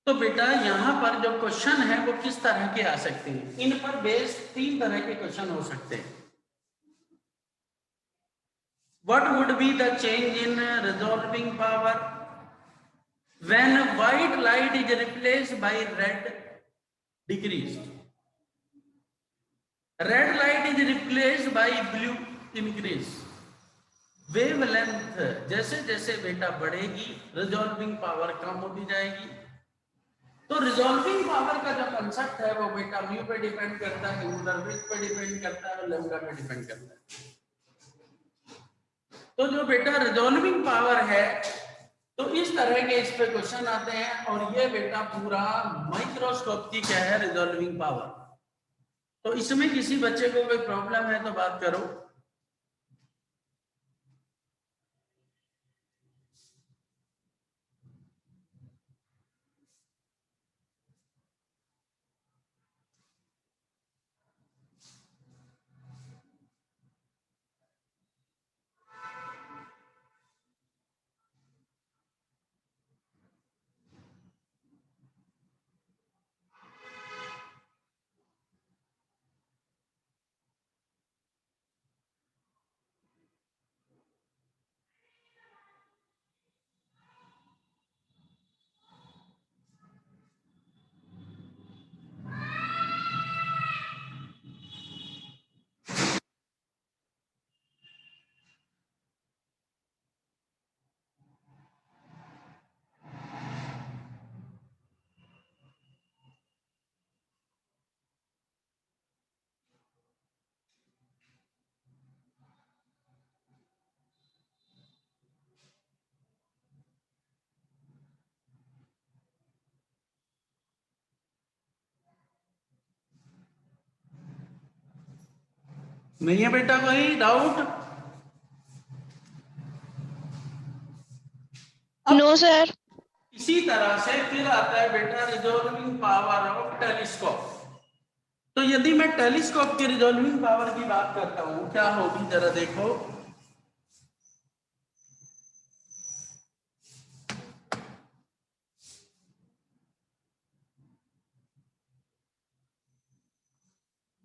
तो बेटा यहाँ पर जो क्वेश्चन है वो किस तरह के आ सकते हैं, इन पर बेस्ड 3 तरह के क्वेश्चन हो सकते हैं। What would be the change in resolving power when white light is replaced by red decreased? Red light is replaced by blue increase. Wavelength जैसे जैसे बेटा बढ़ेगी रिजॉल्विंग पावर कम होती जाएगी। तो रिजॉल्विंग पावर का जो कंसेप्ट है वो बेटा म्यू पे डिपेंड करता है, एंगुलर विड्थ पे डिपेंड करता है और लैम्डा पे डिपेंड करता है। तो जो बेटा रिजॉल्विंग पावर है तो इस तरह के इस पे क्वेश्चन आते हैं और ये बेटा पूरा माइक्रोस्कोप की क्या है रिजॉल्विंग पावर। तो इसमें किसी बच्चे को कोई प्रॉब्लम है तो बात करो। नहीं है बेटा कोई डाउट? No sir. इसी तरह से फिर आता है बेटा रिजॉल्विंग पावर ऑफ टेलीस्कोप। तो यदि मैं टेलीस्कोप की रिजॉल्विंग पावर की बात करता हूं क्या होगी जरा देखो।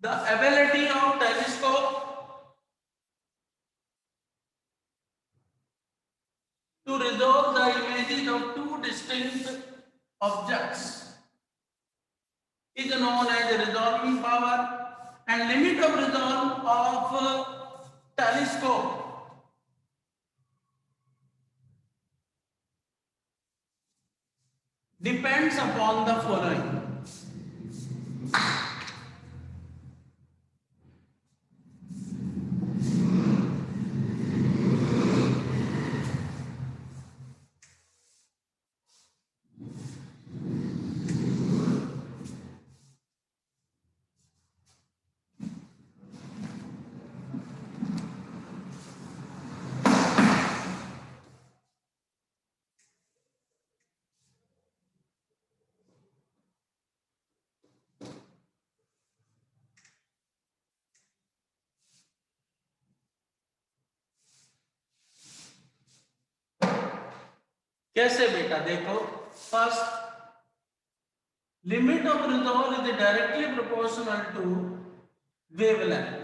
The ability of telescope to resolve the images of two distinct objects is known as resolving power, and limit of resolve of telescope depends upon the following. कैसे बेटा देखो, first limit of resolve is directly proportional to wavelength.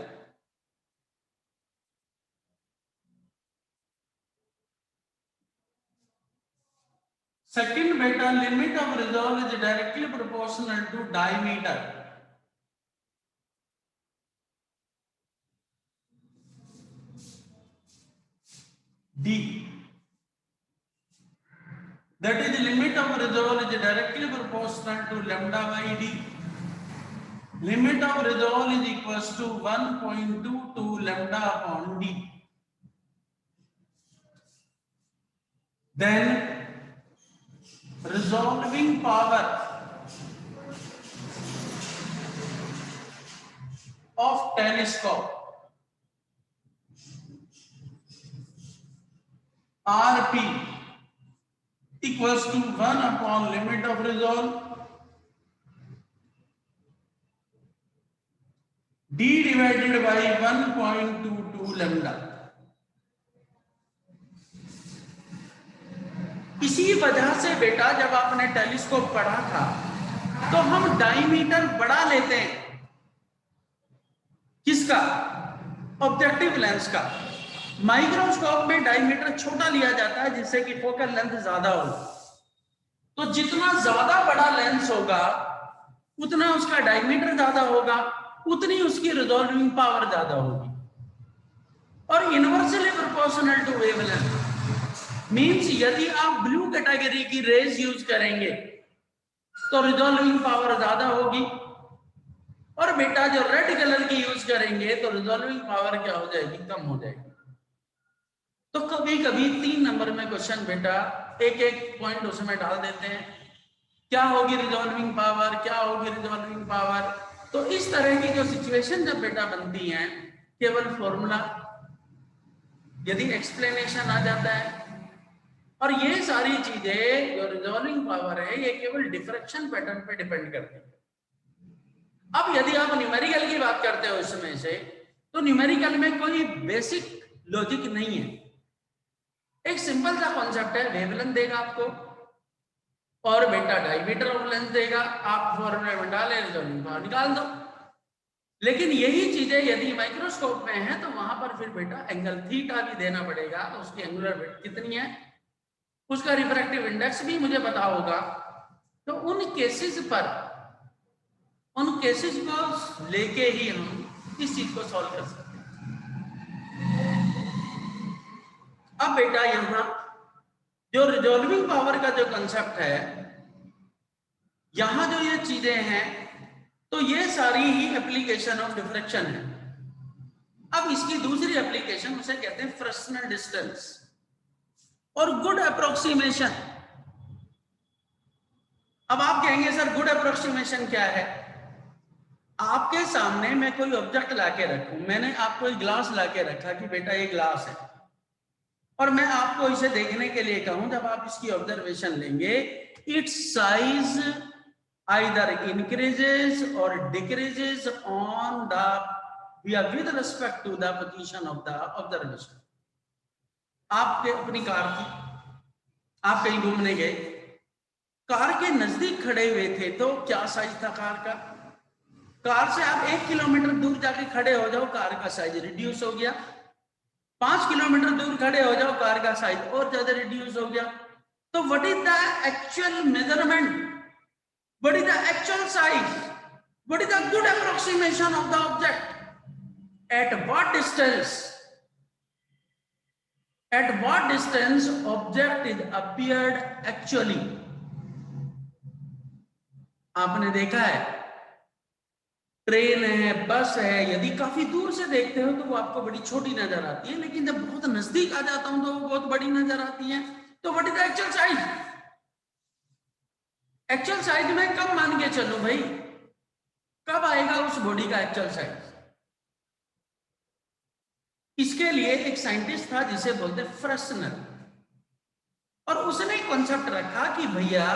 Second beta limit of resolve is directly proportional to diameter. D. That is limit of resolve is directly proportional to lambda by D. Limit of resolve is equals to 1.22 lambda upon D. Then resolving power of telescope RP equals to 1 upon limit of resolve D divided by 1.22 lambda. इसी वजह से बेटा जब आपने telescope पढ़ा था तो हम डायमीटर बढ़ा लेते हैं, किसका? ऑब्जेक्टिव लेंस का। माइक्रोस्कोप में डायमीटर छोटा लिया जाता है जिससे कि फोकल लेंथ ज्यादा हो। तो जितना ज्यादा बड़ा लेंस होगा उतना उसका डायमीटर ज्यादा होगा, उतनी उसकी रिजॉल्विंग पावर ज्यादा होगी। और inversely proportional to wavelength means यदि आप ब्लू कैटेगरी की रेज यूज करेंगे तो रिजॉल्विंग पावर ज्यादा होगी, और बेटा जो रेड कलर की यूज करेंगे तो रिजॉल्विंग पावर क्या हो जाएगी? कम हो जाएगी। तो कभी कभी 3 नंबर में क्वेश्चन बेटा एक एक पॉइंट उसमें डाल देते हैं, क्या होगी रिजॉल्विंग पावर, क्या होगी रिजॉल्विंग पावर। तो इस तरह की जो सिचुएशन जब बेटा बनती है, केवल फॉर्मूला यदि एक्सप्लेनेशन आ जाता है, और ये सारी चीजें जो रिजॉल्विंग पावर है ये केवल डिफ्रैक्शन पैटर्न पे डिपेंड करती है। अब यदि आप न्यूमेरिकल की बात करते हो इसमें से, तो न्यूमेरिकल में कोई बेसिक लॉजिक नहीं है। एक सिंपल सा कॉन्सेप्ट है, वेवलेंथ देगा आपको और बेटा डायमीटर ऑफ लेंस देगा, आप फॉर्मूले में डालें रिजॉल्विंग पावर निकाल दो। लेकिन यही चीजें यदि माइक्रोस्कोप में है तो वहां पर फिर बेटा एंगल थीटा भी देना पड़ेगा, तो उसकी एंगुलर विड्थ कितनी है, उसका रिफ्रैक्टिव इंडेक्स भी मुझे पता होगा। तो उन केसेस को लेके ही हम इस चीज को सॉल्व कर सकते हैं। अब बेटा यहां जो रिजॉल्विंग पावर का जो कंसेप्ट है, यहां जो ये चीजें हैं, तो ये सारी ही एप्लीकेशन ऑफ डिफ्रैक्शन है। अब इसकी दूसरी एप्लीकेशन उसे कहते हैं फ्रेस्नेल डिस्टेंस और गुड अप्रोक्सीमेशन। अब आप कहेंगे सर गुड अप्रोक्सीमेशन क्या है? आपके सामने मैं कोई ऑब्जेक्ट लाके रखूं, मैंने आपको एक ग्लास लाके रखा कि बेटा ये ग्लास है, और मैं आपको इसे देखने के लिए कहूं, जब आप इसकी ऑब्जर्वेशन लेंगे, इट्स साइज आइदर इंक्रीजेस और decreases on the with respect to the position of the observation. आपके अपनी कार थी, आप कहीं घूमने गए, कार के नजदीक खड़े हुए थे, तो क्या साइज था कार का? कार से आप 1 किलोमीटर दूर जाके खड़े हो जाओ, कार का साइज रिड्यूस हो गया। 5 किलोमीटर दूर खड़े हो जाओ, कार का साइज और ज्यादा रिड्यूस हो गया। तो what is the actual measurement, what is the actual size, what is the good approximation of the object, at what distance object is appeared actually. आपने देखा है ट्रेन है, बस है, यदि काफी दूर से देखते हो तो वो आपको बड़ी छोटी नजर आती है, लेकिन जब बहुत नजदीक आ जाता हूं तो वो बहुत बड़ी नजर आती है। तो what is the actual size? Actual size में कब मान के चलूं भाई, कब आएगा उस बॉडी का एक्चुअल साइज? इसके लिए एक साइंटिस्ट था जिसे बोलते फ्रेस्नेल, और उसने कॉन्सेप्ट रखा कि भैया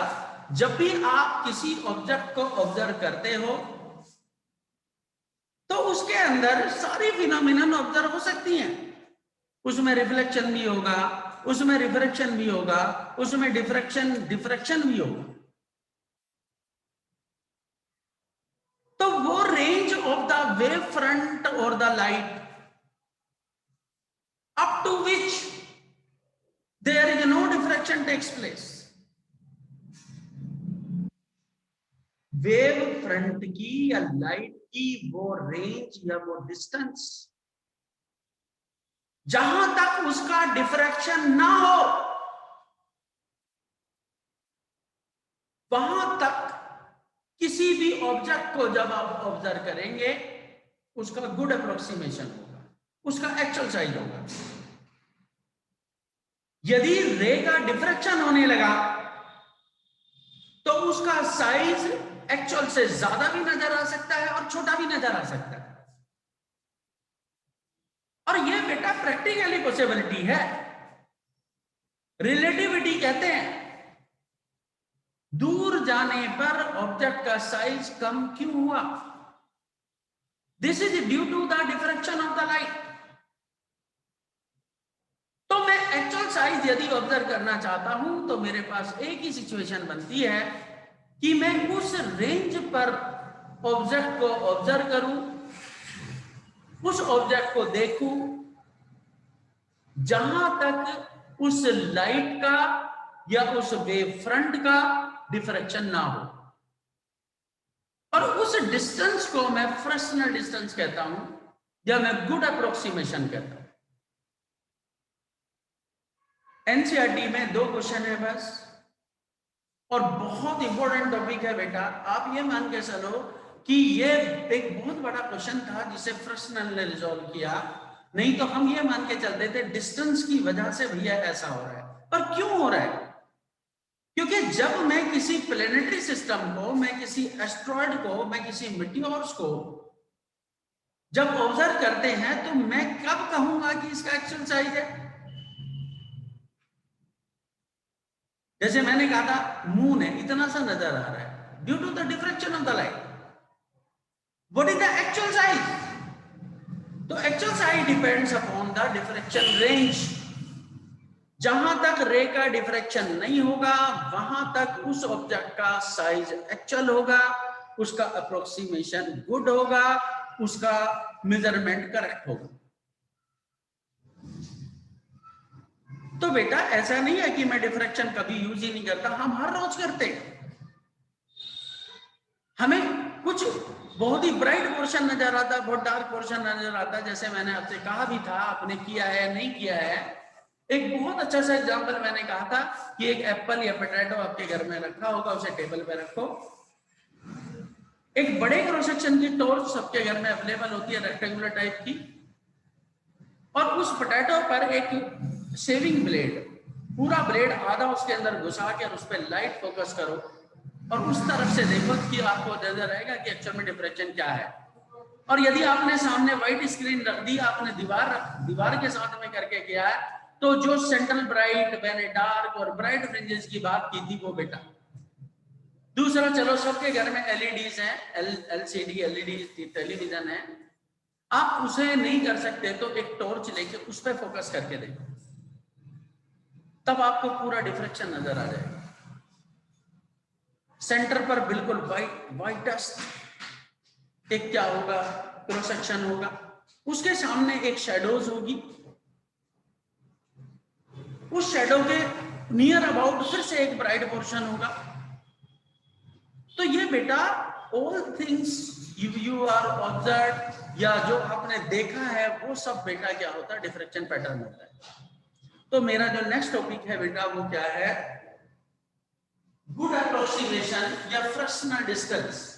जब भी आप किसी ऑब्जेक्ट को ऑब्जर्व करते हो तो उसके अंदर सारी फिनोमिनन ऑब्जर्व हो सकती हैं। उसमें रिफ्लेक्शन भी होगा, उसमें रिफ्रैक्शन भी होगा, उसमें डिफ्रैक्शन भी होगा। तो वो range of the wave front और the light up to which there is no diffraction takes place, wave front की या लाइट की वो रेंज या वो डिस्टेंस जहां तक उसका डिफ्रैक्शन ना हो, वहां तक किसी भी ऑब्जेक्ट को जब आप ऑब्जर्व करेंगे उसका गुड अप्रोक्सीमेशन होगा, उसका एक्चुअल साइज होगा। यदि रे का डिफ्रैक्शन होने लगा तो उसका साइज एक्चुअल से ज्यादा भी नजर आ सकता है और छोटा भी नजर आ सकता है। और यह बेटा प्रैक्टिकली पॉसिबिलिटी है, रिलेटिविटी कहते हैं। दूर जाने पर ऑब्जेक्ट का साइज कम क्यों हुआ? This is due to the diffraction of the light. तो मैं एक्चुअल साइज यदि ऑब्जर्व करना चाहता हूं तो मेरे पास एक ही सिचुएशन बनती है कि मैं उस रेंज पर ऑब्जेक्ट को ऑब्जर्व करूं, उस ऑब्जेक्ट को देखूं जहां तक उस लाइट का या उस वेव फ्रंट का डिफ्रैक्शन ना हो, और उस डिस्टेंस को मैं फ्रेस्नेल डिस्टेंस कहता हूं या मैं गुड अप्रोक्सीमेशन कहता हूं। एनसीईआरटी में 2 क्वेश्चन है बस, और बहुत इंपॉर्टेंट टॉपिक है बेटा। आप ये मान के चलो कि ये एक बहुत बड़ा क्वेश्चन था जिसे फ्रेस्नेल ने रिजॉल्व किया, नहीं तो हम ये मान के चलते थे डिस्टेंस की वजह से भैया ऐसा हो रहा है। पर क्यों हो रहा है? क्योंकि जब मैं किसी प्लेनेटरी सिस्टम को, मैं किसी एस्ट्रॉइड को, मैं किसी मीटियोर्स को जब ऑब्जर्व करते हैं तो मैं कब कहूंगा कि इसका एक्चुअल साइज है? जैसे मैंने कहा था मून है, इतना सा नजर आ रहा है due to the diffraction of the light. What is the actual size? तो actual size depends upon the diffraction range. जहां तक रे का डिफ्रैक्शन नहीं होगा वहां तक उस ऑब्जेक्ट का साइज एक्चुअल होगा, उसका अप्रोक्सीमेशन गुड होगा, उसका मेजरमेंट करेक्ट होगा। तो बेटा ऐसा नहीं है कि मैं डिफ्रैक्शन कभी यूज ही नहीं करता, हम हर रोज करते हैं। हमें कुछ बहुत ही ब्राइट पोर्शन नजर आता है, बहुत डार्क पोर्शन नजर आता है। जैसे मैंने आपसे कहा भी था, आपने किया है नहीं किया है। एक बहुत अच्छा सा एग्जांपल मैंने कहा था कि एक एप्पल या पोटैटो आपके घर में रखा होगा, उसे टेबल पे रखो। एक बड़े क्रॉस सेक्शन की टॉर्च सबके घर में अवेलेबल होती है, रेक्टेंगुलर टाइप की, और उस पोटैटो पर एक शेविंग ब्लेड, पूरा ब्लेड आधा उसके अंदर घुसा के और उस पर लाइट फोकस करो और उस तरफ से देखो कि आपको नजर आएगा कि एक्चुअल में डिफ्रैक्शन क्या है। और यदि आपने सामने व्हाइट स्क्रीन रख दी, आपने दीवार के साथ में करके किया है, तो जो सेंट्रल ब्राइट, मैंने डार्क और ब्राइट फ्रिंजेस की बात की थी वो बेटा। दूसरा, चलो सबके घर में एलईडीज हैं, एलसीडी एलईडी टेलीविजन है, आप उसे नहीं कर सकते तो एक टॉर्च लेके उस पर फोकस करके देखो, तब आपको पूरा डिफ्रैक्शन नजर आ जाएगा। सेंटर पर बिल्कुल वाइटेस्ट एक क्या होगा, क्रॉस सेक्शन होगा, उसके सामने एक शैडोज होगी, उस शैडो के नियर अबाउट फिर से एक ब्राइट पोर्शन होगा। तो ये बेटा all things you are observe, या जो आपने देखा है वो सब बेटा क्या होता है, डिफ्रैक्शन पैटर्न होता है। तो मेरा जो नेक्स्ट टॉपिक है बेटा वो क्या है, गुड अप्रोक्सीमेशन या Fresnel distance.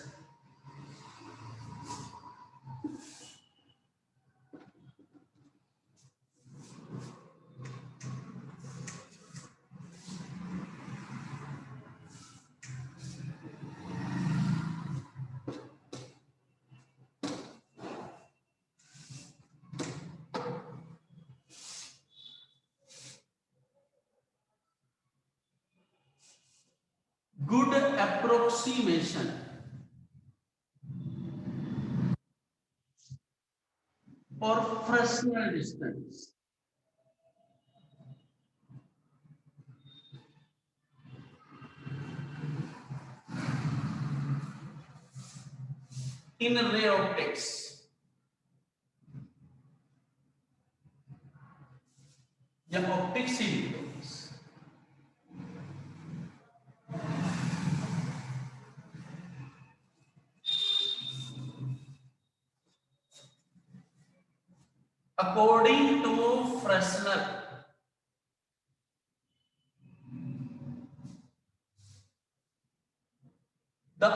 Good approximation or Fresnel distance. In ray optics. या ऑप्टिक्स ही लिखो। According to Fresnel, the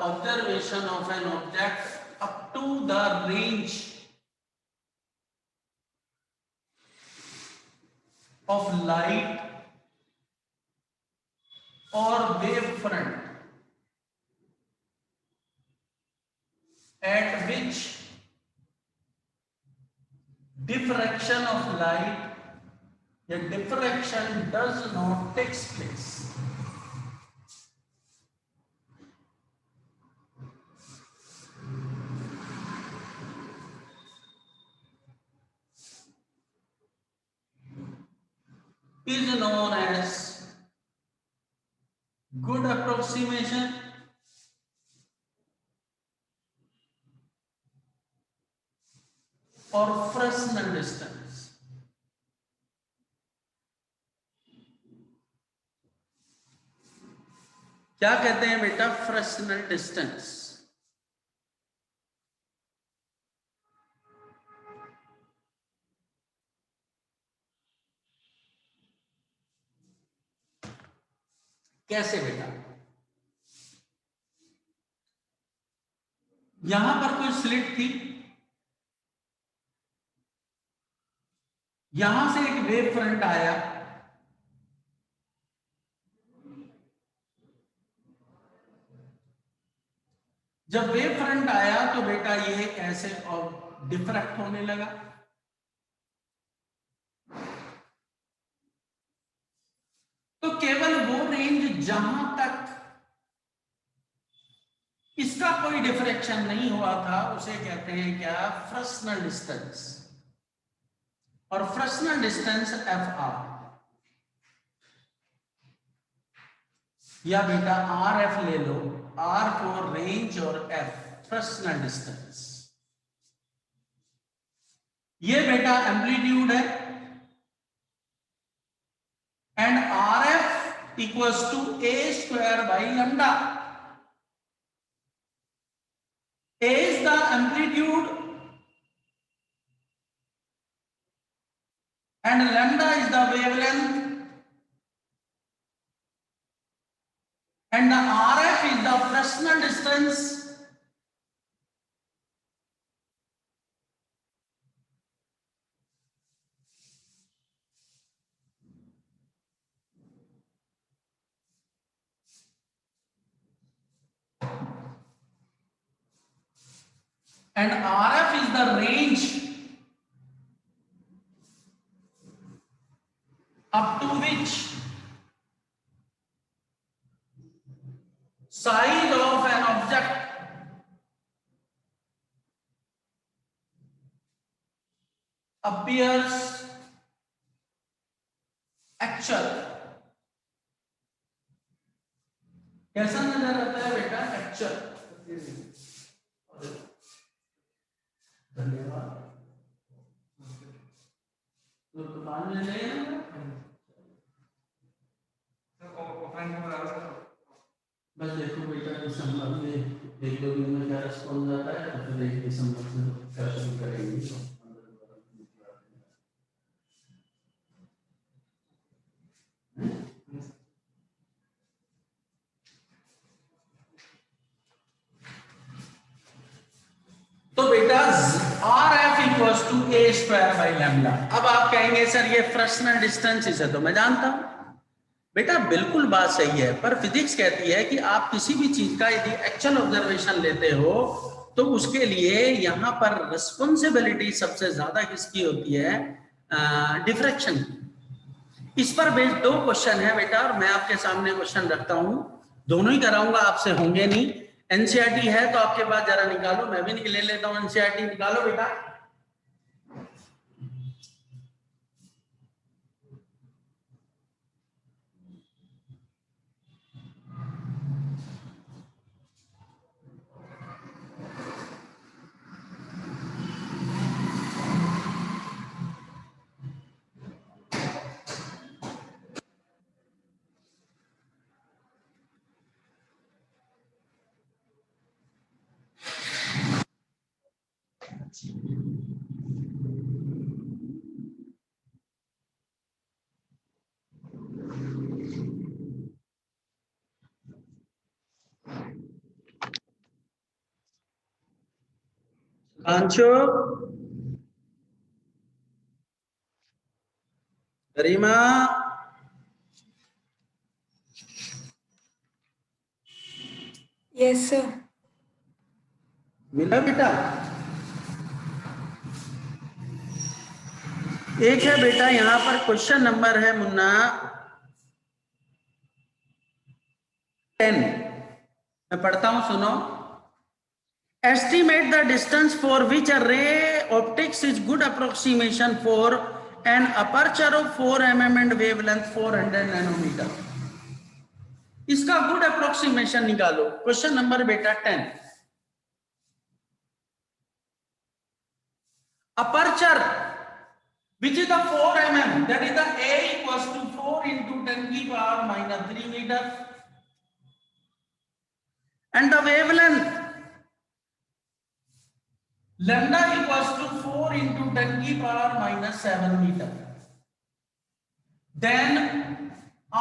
observation of an object up to the range of light or wave front diffraction of light, a diffraction does not takes place. Is known as good approximation or Fresnel distance. क्या कहते हैं बेटा? Fresnel distance. कैसे बेटा? यहां पर कोई slit थी, यहां से एक वेव फ्रंट आया, जब वेव फ्रंट आया तो बेटा ये ऐसे और डिफ्रैक्ट होने लगा। तो केवल वो रेंज जहां तक इसका कोई डिफ्रैक्शन नहीं हुआ था उसे कहते हैं क्या? Fresnel distance. और फ्रेस्नेल डिस्टेंस एफ आर, या बेटा आर एफ ले लो, आर फॉर रेंज और एफ फ्रेस्नेल डिस्टेंस। ये बेटा एम्पलीट्यूड है and R F equals to A square by lambda. A is the amplitude and lambda is the wavelength and the RF is the Fresnel distance. And RF is the range up to which size of an object appears actual. कैसा नजर आता है बेटा? actual। धन्यवाद। तो दुकान में ले बस देखो बेटा दिसंबर में एक दो दिन में क्या रिस्पॉन्स आता है तो फिर 1 दिसंबर से क्या शुरू करेंगे। तो बेटा R F equals to A square by lambda. अब आप कहेंगे सर ये फ्रेस्नेल डिस्टेंस है, तो मैं जानता हूं बेटा, बिल्कुल बात सही है, पर फिजिक्स कहती है कि आप किसी भी चीज का यदि एक्चुअल ऑब्जर्वेशन लेते हो तो उसके लिए यहां पर रिस्पॉन्सिबिलिटी सबसे ज्यादा किसकी होती है? डिफ्रैक्शन। इस पर बेस्ड 2 क्वेश्चन है बेटा, और मैं आपके सामने क्वेश्चन रखता हूं, दोनों ही कराऊंगा, आपसे होंगे नहीं। एनसीईआरटी है तो आपके पास जरा निकालो, मैं भी ले लेता हूं। एनसीईआरटी निकालो बेटा। कांचो, गरिमा, यस सर। मिला बेटा? एक है बेटा यहां पर क्वेश्चन नंबर है मुन्ना 10, मैं पढ़ता हूं सुनो। Estimate the distance for which a ray optics is good approximation for an aperture of 4 mm and wavelength 400 nanometre. इसका गुड अप्रोक्सीमेशन निकालो। क्वेश्चन नंबर बेटा 10। Aperture which is the 4 mm, that is the A equals to 4 into 10 की power minus 3 meter, and the wavelength lambda equals to 4 into 10 की power minus 7 meter. Then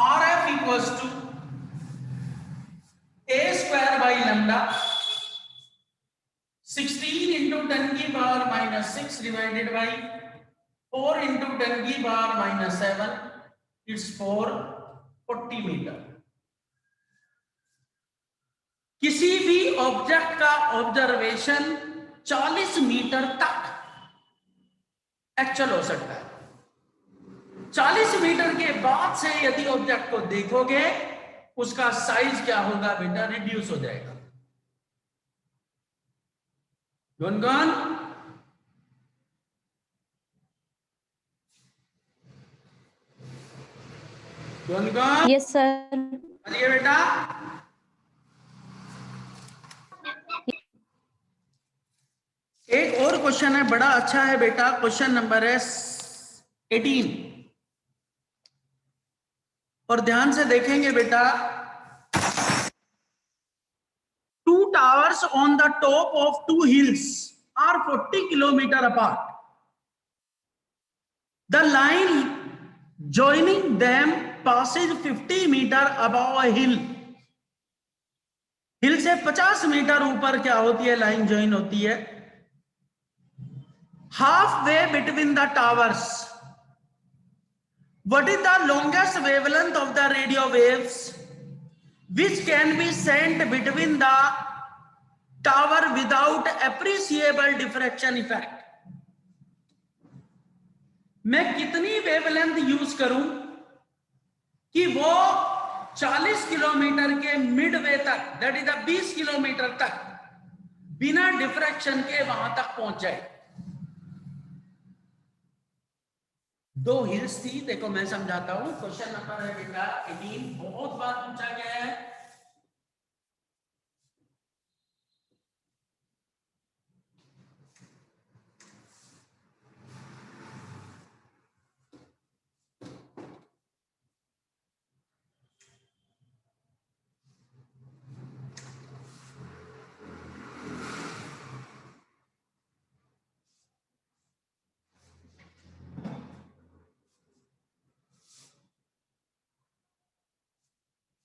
RF equals to A square by lambda 16 into 10 की power minus 6 divided by 4 into 10 की power minus 7, it's 440 metre. किसी भी object का observation 40 metre तक actual हो सकता है। 40 मीटर के बाद से यदि ऑब्जेक्ट को देखोगे उसका साइज क्या होगा बेटा, रिड्यूस हो जाएगा। Gungun Gungun, yes sir. अरे बेटा एक और क्वेश्चन है, बड़ा अच्छा है बेटा। क्वेश्चन नंबर है 18 और ध्यान से देखेंगे बेटा। 2 towers on the top of 2 hills are 40 kilometer apart. The line joining them passes 50 meter above a hill. हिल से 50 मीटर ऊपर क्या होती है, लाइन ज्वाइन होती है। halfway between the towers, what is the longest wavelength of the radio waves which can be sent between the tower without appreciable diffraction effect? मैं कितनी wavelength use करूं कि वो 40 किलोमीटर के मिडवे तक, दैट इज 20 किलोमीटर तक बिना diffraction के वहां तक पहुंच जाए। 2 हिल्स थी, देखो मैं समझाता हूं। क्वेश्चन नंबर है बेटा 18, बहुत बार पूछा गया है।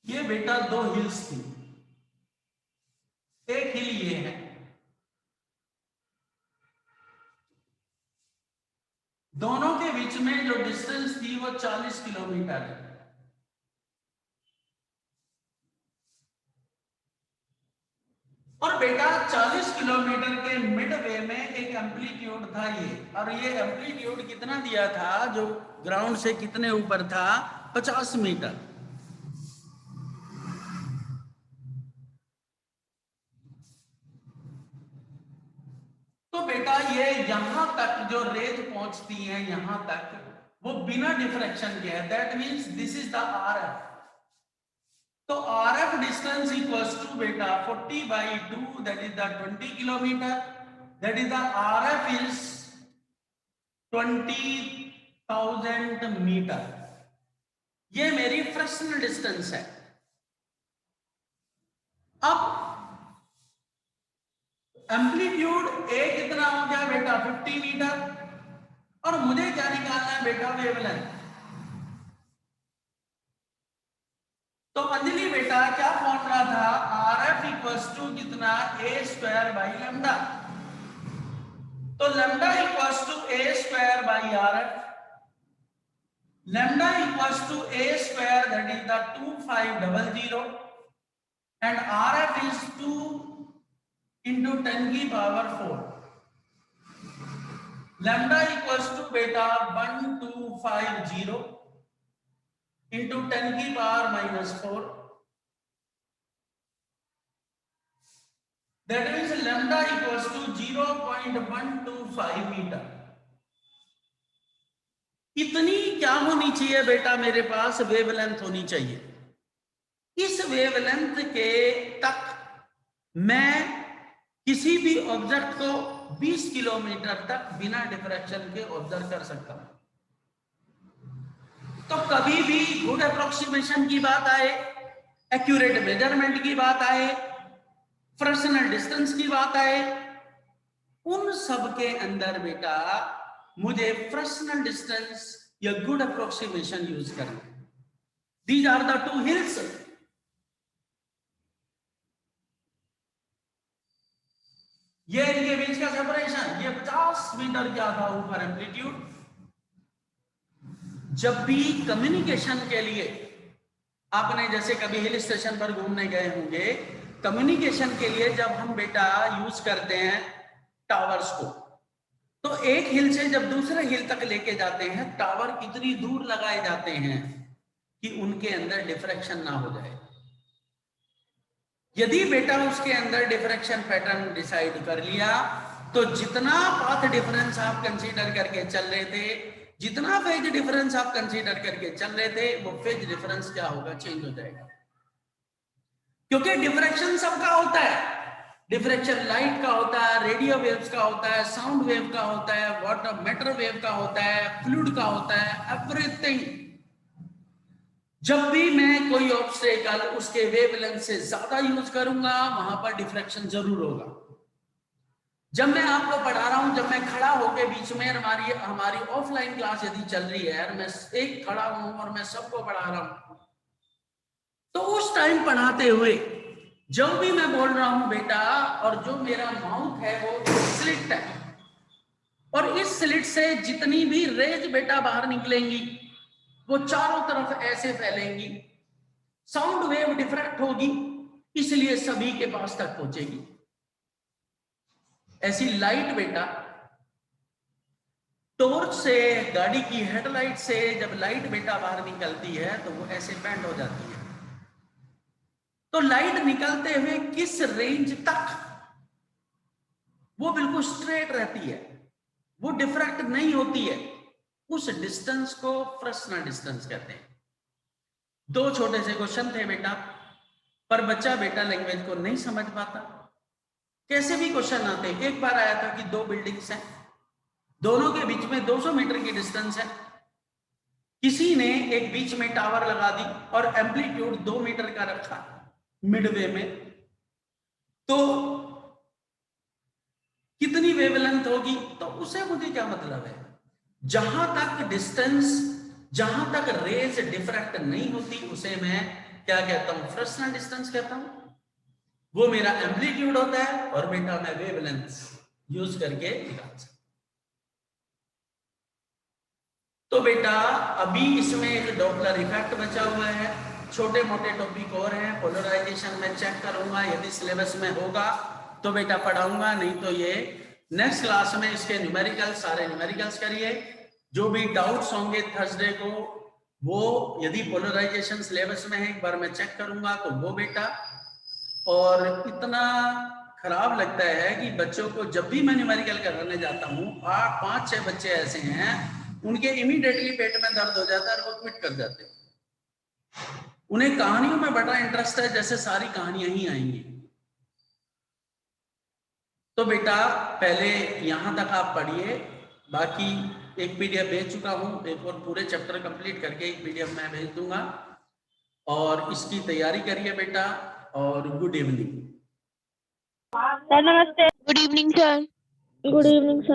ये बेटा 2 हिल्स थी, एक हिल ये है, दोनों के बीच में जो डिस्टेंस थी वो 40 किलोमीटर है। और बेटा 40 किलोमीटर के मिडवे में एक एम्पलीट्यूड था ये, और ये एम्पलीट्यूड कितना दिया था, जो ग्राउंड से कितने ऊपर था, 50 मीटर। तो बेटा ये यहां तक जो रेज पहुंचती है यहां तक, वो बिना डिफ्रैक्शन के है। That means this is the RF। तो RF डिस्टेंस इक्वल्स टू बेटा 40/2, that is the 20 kilometre. That is the RF is 20,000 metre. ये मेरी फ्रैक्शनल डिस्टेंस है। अब एम्पलीट्यूड A कितना हो गया बेटा, 50 मीटर, और मुझे क्या निकालना है बेटा, वेवलेंथ। तो अंजलि बेटा क्या फॉर्मूला था, RF इक्वल्स टू कितना, A²/λ। तो lambda equals to A²/RF, lambda equals to A², that is the 2500, and RF is 2 into 10 की पावर 4। लैम्डा इक्वल्स टू बेटा 1250 इंटू 10 की power -4, that means lambda equals to 0.125 metre. इतनी क्या होनी चाहिए बेटा, मेरे पास वेवलेंथ होनी चाहिए। इस वेवलेंथ के तक मैं किसी भी ऑब्जेक्ट को 20 किलोमीटर तक बिना डिफ्रैक्शन के ऑब्जर्व कर सकता हूं। तो कभी भी गुड अप्रोक्सीमेशन की बात आए, एक्यूरेट मेजरमेंट की बात आए, फ्रैक्शनल डिस्टेंस की बात आए, उन सब के अंदर बेटा मुझे फ्रैक्शनल डिस्टेंस या गुड अप्रोक्सीमेशन यूज करना है। These are the two hills. ये इनके बीच का सेपरेशन, ये 50 मीटर क्या था ऊपर एम्पलीट्यूड। जब भी कम्युनिकेशन के लिए आपने जैसे कभी हिल स्टेशन पर घूमने गए होंगे, कम्युनिकेशन के लिए जब हम बेटा यूज करते हैं टावर्स को, तो एक हिल से जब दूसरे हिल तक लेके जाते हैं, टावर कितनी दूर लगाए जाते हैं कि उनके अंदर डिफ्रैक्शन ना हो जाए। यदि बेटा उसके अंदर डिफ्रैक्शन पैटर्न डिसाइड कर लिया, तो जितना पाथ डिफरेंस आप कंसीडर करके चल रहे थे, जितना फेज डिफरेंस आप कंसीडर करके चल रहे थे, वो फेज डिफरेंस क्या होगा, चेंज हो जाएगा। क्योंकि डिफ्रैक्शन सबका होता है। डिफ्रैक्शन लाइट का होता है, रेडियो वेव्स का होता है, साउंड वेव का होता है, वाटर मैटर वेव का होता है, फ्लूइड का होता है, एवरीथिंग। जब भी मैं कोई ऑब्स्टेकल उसके वेवलेंथ से ज्यादा यूज करूंगा, वहां पर डिफ्रैक्शन जरूर होगा। जब मैं आपको पढ़ा रहा हूं, जब मैं खड़ा होकर बीच में हमारी ऑफलाइन क्लास यदि चल रही है और मैं एक खड़ा हूं और मैं सबको पढ़ा रहा हूं, तो उस टाइम पढ़ाते हुए जो भी मैं बोल रहा हूं बेटा, और जो मेरा माउथ है वो स्लिट है, और इस स्लिट से जितनी भी रेज बेटा बाहर निकलेंगी वो चारों तरफ ऐसे फैलेंगी, साउंड वेव डिफ्रैक्ट होगी, इसलिए सभी के पास तक पहुंचेगी। ऐसी लाइट बेटा टॉर्च से, गाड़ी की हेडलाइट से जब लाइट बेटा बाहर निकलती है तो वो ऐसे बेंड हो जाती है। तो लाइट निकलते हुए किस रेंज तक वो बिल्कुल स्ट्रेट रहती है, वो डिफ्रैक्ट नहीं होती है, उस डिस्टेंस को फ्रैक्शनल डिस्टेंस कहते हैं। दो छोटे से क्वेश्चन थे बेटा, पर बच्चा बेटा लैंग्वेज को नहीं समझ पाता। कैसे भी क्वेश्चन आते, एक बार आया था कि दो बिल्डिंग्स हैं, दोनों के बीच में 200 मीटर की डिस्टेंस है, किसी ने एक बीच में टावर लगा दी और एम्पलीट्यूड 2 मीटर का रखा मिडवे में, तो कितनी वेवलेंथ होगी, तो उसे मुझे क्या मतलब है। जहां तक डिस्टेंस, जहां तक रेज डिफ्रैक्ट नहीं होती, उसे मैं क्या कहता हूं, फ्रैक्शनल डिस्टेंस कहता हूं। वो मेरा एम्पलीट्यूड होता है, और बेटा मैं वेवलेंथ यूज करके निकाल सकता। तो बेटा अभी इसमें एक डॉपलर इफेक्ट बचा हुआ है, छोटे मोटे टॉपिक और हैं, पोलराइजेशन में चेक करूंगा, यदि सिलेबस में होगा तो बेटा पढ़ाऊंगा, नहीं तो ये नेक्स्ट क्लास में इसके न्यूमेरिकल्स, सारे न्यूमेरिकल्स करिए। जो भी डाउट्स होंगे थर्सडे को, वो यदि पोलराइजेशन सिलेबस में है एक बार मैं चेक करूंगा तो वो बेटा। और इतना खराब लगता है कि बच्चों को जब भी मैं न्यूमेरिकल कराने जाता हूँ, 5-6 बच्चे ऐसे हैं उनके इमीडिएटली पेट में दर्द हो जाता है और वो क्विट कर जाते हैं। उन्हें कहानियों में बड़ा इंटरेस्ट है, जैसे सारी कहानियां ही आएंगी। तो बेटा पहले यहां तक आप पढ़िए, बाकी एक पीडीएफ भेज चुका हूं, एक और पूरे चैप्टर कंप्लीट करके एक पीडीएफ मैं भेज दूंगा, और इसकी तैयारी करिए बेटा। और गुड इवनिंग। सर नमस्ते। Good evening sir. Good evening sir.